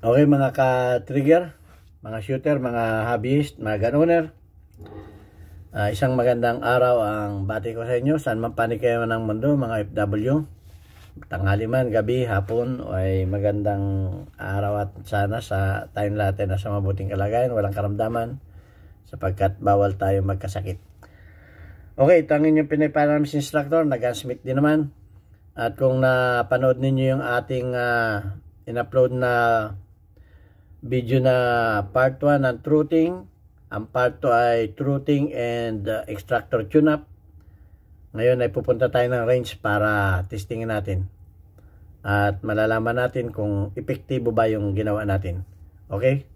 Okay mga ka-trigger, mga shooter, mga hobbyist, mga gun-owner. Isang magandang araw ang bati ko sa inyo. Saan man panig kayo ng mundo, mga FW. Tanghali man, gabi, hapon, ay magandang araw at sana sa tayong lahat ay nasa mabuting kalagayan, walang karamdaman, sapagkat bawal tayo magkasakit. Okay, ito ang inyong Pinoy Firearms Instructor, nag-gunsmith din naman. At kung napanood ninyo yung ating in-upload na video na part 1 ng truthing, ang part 2 ay truthing and extractor tune-up. Ngayon ay pupunta tayo ng range para testingin natin at malalaman natin kung epektibo ba yung ginawa natin. Okay?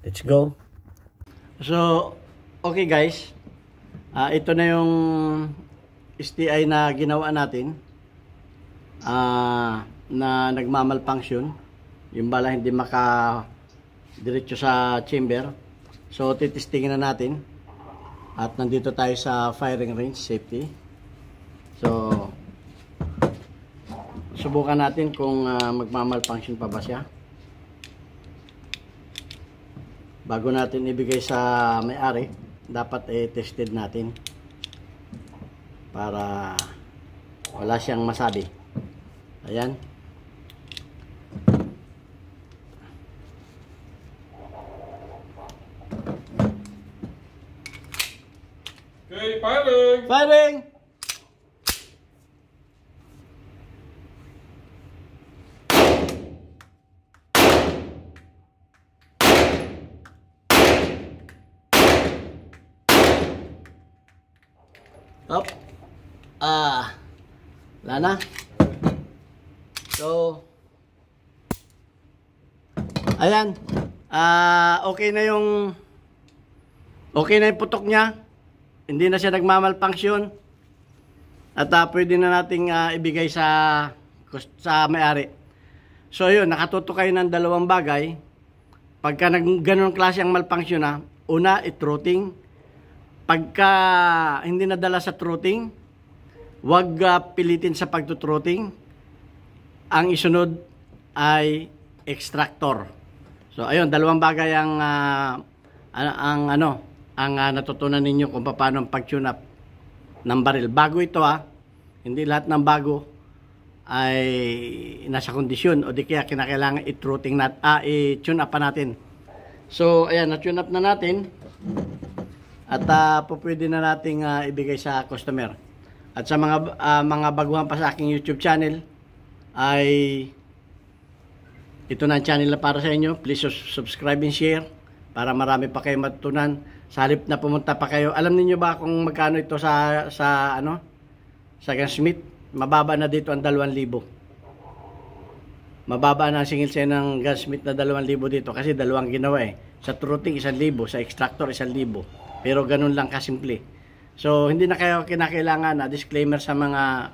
Let's go! So, okay guys, ito na yung STI na ginawa natin na nagmamalfunction. Yung bala hindi diretso sa chamber. So titistingin na natin. At nandito tayo sa firing range safety. So subukan natin kung magmamalfunction pa ba siya. Bago natin ibigay sa may-ari, dapat tested natin para wala siyang masabi. Ayan. Okay, firing! Firing! Up. Wala na. So, ayan. Okay na yung putok niya. Hindi na siya nagmamalfunction. At pwede na nating ibigay sa may-ari. So yun, nakatuto kayo ng dalawang bagay. Pagka ganun klase ang malfunction na, una, truthing. Pagka hindi nadala sa truthing, huwag pilitin sa pagtutruthing. Ang isunod ay extractor. So ayun, dalawang bagay ang natutunan ninyo kung paano pag-tune up ng baril. Bago ito hindi lahat ng bago ay nasa kondisyon o di kaya kinakailangan i-tune up pa natin. So ayan, na-tune up na natin at pwede na nating ibigay sa customer. At sa mga baguhan pa sa aking YouTube channel ay ito na ang channel na para sa inyo. Please subscribe and share para marami pa kayo matutunan. Sa halip na pumunta pa kayo, alam niyo ba kung magkano ito sa gunsmith? Mababa na dito ang 2,000. Mababa na ang singil sale ng gunsmith na 2,000 dito kasi dalawang ginawa Sa truthing 1,000, sa extractor 1,000. Pero ganun lang kasimple. So hindi na kayo kinakailangan na disclaimer sa mga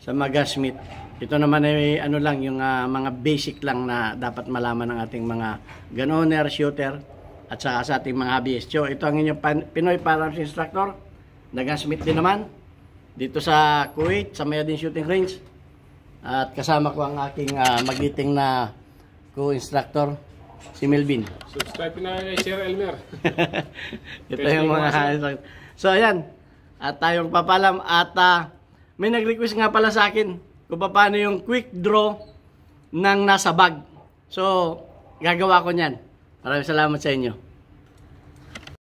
gunsmith. Ito naman ay lang yung mga basic lang na dapat malaman ng ating mga gun owner, shooter at sa ating mga hobbyist. So ito ang inyong Pinoy Firearms Instructor. Nag-gunsmith din naman dito sa Kuwait, sa Mayadin Shooting Range. At kasama ko ang aking magiting na co-instructor, si Melvin. Subscribe na kay Sir Elmer. Ito yung mga So ayan, at tayong papalam at may nag-request nga pala sa akin kung paano yung quick draw ng nasa bag. So gagawa ko niyan. Maraming salamat sa inyo.